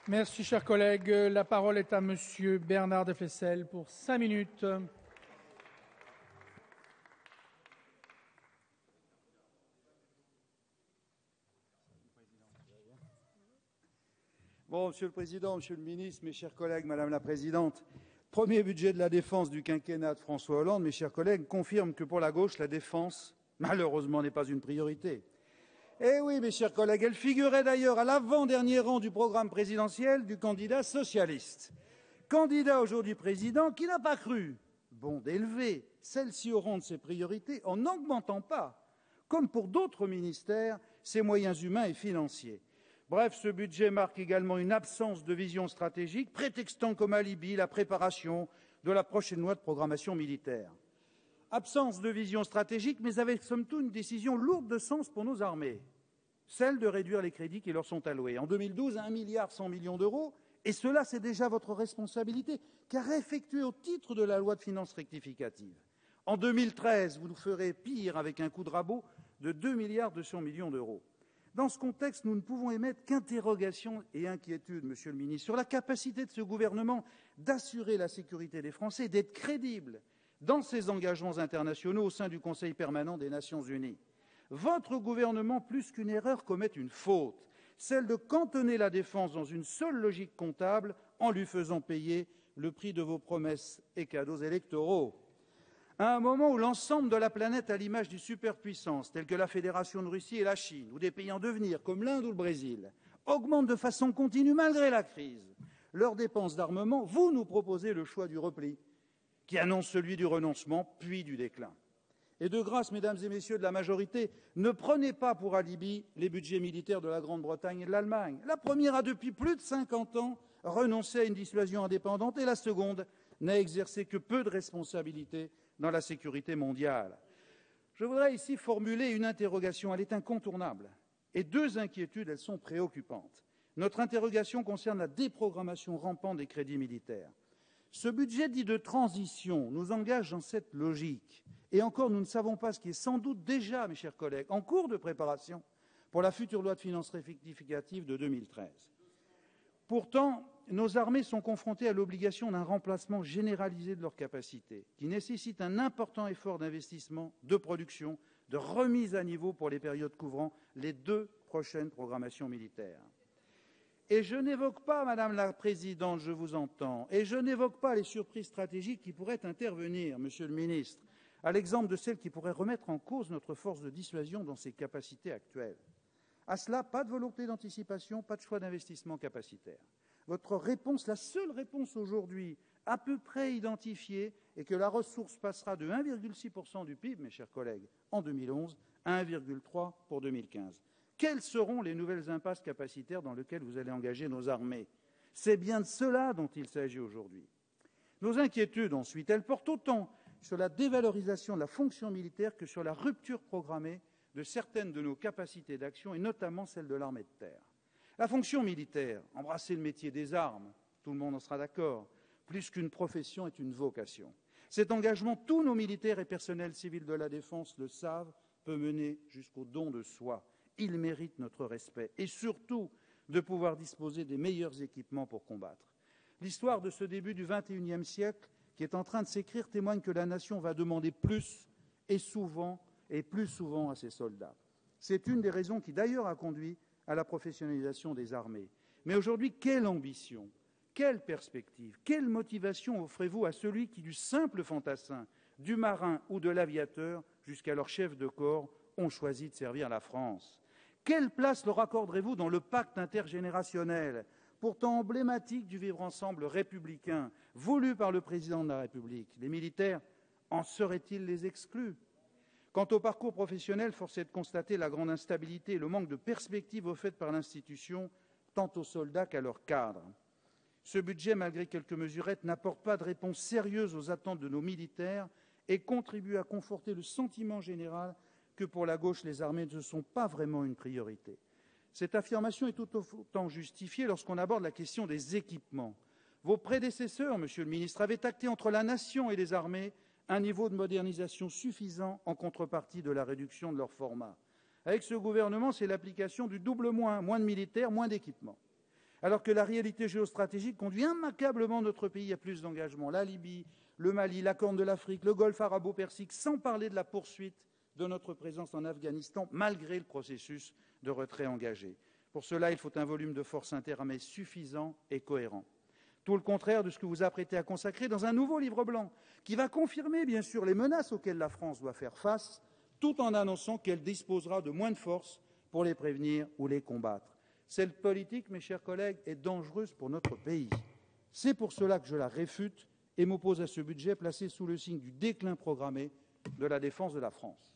Merci, cher collègue. La parole est à Monsieur Bernard Deflesselles pour 5 minutes. Bon, Monsieur le Président, Monsieur le Ministre, mes chers collègues, Madame la Présidente, premier budget de la défense du quinquennat de François Hollande, mes chers collègues, confirme que pour la gauche, la défense, malheureusement, n'est pas une priorité. Eh oui, mes chers collègues, elle figurait d'ailleurs à l'avant-dernier rang du programme présidentiel du candidat socialiste. Candidat aujourd'hui président qui n'a pas cru, bon d'élever celle-ci au rang de ses priorités en n'augmentant pas, comme pour d'autres ministères, ses moyens humains et financiers. Bref, ce budget marque également une absence de vision stratégique, prétextant comme alibi la préparation de la prochaine loi de programmation militaire. Absence de vision stratégique, mais avec somme toute une décision lourde de sens pour nos armées, celle de réduire les crédits qui leur sont alloués. En 2012, 1,1 milliard d'euros, et cela c'est déjà votre responsabilité, car effectué au titre de la loi de finances rectificative. En 2013, vous nous ferez pire avec un coup de rabot de 2,2 milliards d'euros. Dans ce contexte, nous ne pouvons émettre qu'interrogations et inquiétudes, Monsieur le Ministre, sur la capacité de ce gouvernement d'assurer la sécurité des Français, d'être crédible dans ses engagements internationaux au sein du Conseil permanent des Nations unies. Votre gouvernement, plus qu'une erreur, commet une faute, celle de cantonner la défense dans une seule logique comptable en lui faisant payer le prix de vos promesses et cadeaux électoraux. À un moment où l'ensemble de la planète, à l'image des superpuissances telles que la Fédération de Russie et la Chine, ou des pays en devenir comme l'Inde ou le Brésil, augmente de façon continue malgré la crise leurs dépenses d'armement, vous nous proposez le choix du repli, qui annonce celui du renoncement, puis du déclin. Et de grâce, mesdames et messieurs de la majorité, ne prenez pas pour alibi les budgets militaires de la Grande-Bretagne et de l'Allemagne. La première a depuis plus de 50 ans renoncé à une dissuasion indépendante et la seconde n'a exercé que peu de responsabilités dans la sécurité mondiale. Je voudrais ici formuler une interrogation, elle est incontournable, et deux inquiétudes, elles sont préoccupantes. Notre interrogation concerne la déprogrammation rampante des crédits militaires. Ce budget dit de transition nous engage dans cette logique, et encore nous ne savons pas ce qui est sans doute déjà, mes chers collègues, en cours de préparation pour la future loi de finances rectificative de 2013. Pourtant, nos armées sont confrontées à l'obligation d'un remplacement généralisé de leurs capacités, qui nécessite un important effort d'investissement, de production, de remise à niveau pour les périodes couvrant les 2 prochaines programmations militaires. Et je n'évoque pas, Madame la Présidente, je vous entends, et je n'évoque pas les surprises stratégiques qui pourraient intervenir, Monsieur le Ministre, à l'exemple de celles qui pourraient remettre en cause notre force de dissuasion dans ses capacités actuelles. À cela, pas de volonté d'anticipation, pas de choix d'investissement capacitaire. Votre réponse, la seule réponse aujourd'hui, à peu près identifiée, est que la ressource passera de 1,6% du PIB, mes chers collègues, en 2011, à 1,3% pour 2015. Quelles seront les nouvelles impasses capacitaires dans lesquelles vous allez engager nos armées? C'est bien de cela dont il s'agit aujourd'hui. Nos inquiétudes, ensuite, elles portent autant sur la dévalorisation de la fonction militaire que sur la rupture programmée de certaines de nos capacités d'action, et notamment celle de l'armée de terre. La fonction militaire, embrasser le métier des armes, tout le monde en sera d'accord, plus qu'une profession est une vocation. Cet engagement, tous nos militaires et personnels civils de la défense le savent, peut mener jusqu'au don de soi. Ils méritent notre respect et surtout de pouvoir disposer des meilleurs équipements pour combattre. L'histoire de ce début du XXIe siècle qui est en train de s'écrire témoigne que la nation va demander plus et souvent et plus souvent à ses soldats. C'est une des raisons qui d'ailleurs a conduit à la professionnalisation des armées. Mais aujourd'hui, quelle ambition, quelle perspective, quelle motivation offrez-vous à celui qui, du simple fantassin, du marin ou de l'aviateur jusqu'à leur chef de corps, ont choisi de servir la France? Quelle place leur accorderez-vous dans le pacte intergénérationnel, pourtant emblématique du vivre ensemble républicain, voulu par le président de la République? Les militaires en seraient-ils les exclus? Quant au parcours professionnel, force est de constater la grande instabilité et le manque de perspective offerte par l'institution, tant aux soldats qu'à leurs cadres. Ce budget, malgré quelques mesurettes, n'apporte pas de réponse sérieuse aux attentes de nos militaires et contribue à conforter le sentiment général que pour la gauche, les armées ne sont pas vraiment une priorité. Cette affirmation est tout autant justifiée lorsqu'on aborde la question des équipements. Vos prédécesseurs, Monsieur le Ministre, avaient acté entre la nation et les armées un niveau de modernisation suffisant en contrepartie de la réduction de leur format. Avec ce gouvernement, c'est l'application du double moins, moins de militaires, moins d'équipements. Alors que la réalité géostratégique conduit immanquablement notre pays à plus d'engagement. La Libye, le Mali, la Corne de l'Afrique, le Golfe arabo-persique, sans parler de la poursuite de notre présence en Afghanistan, malgré le processus de retrait engagé. Pour cela, il faut un volume de forces interarmées suffisant et cohérent. Tout le contraire de ce que vous apprêtez à consacrer dans un nouveau livre blanc, qui va confirmer, bien sûr, les menaces auxquelles la France doit faire face, tout en annonçant qu'elle disposera de moins de forces pour les prévenir ou les combattre. Cette politique, mes chers collègues, est dangereuse pour notre pays. C'est pour cela que je la réfute et m'oppose à ce budget placé sous le signe du déclin programmé de la défense de la France.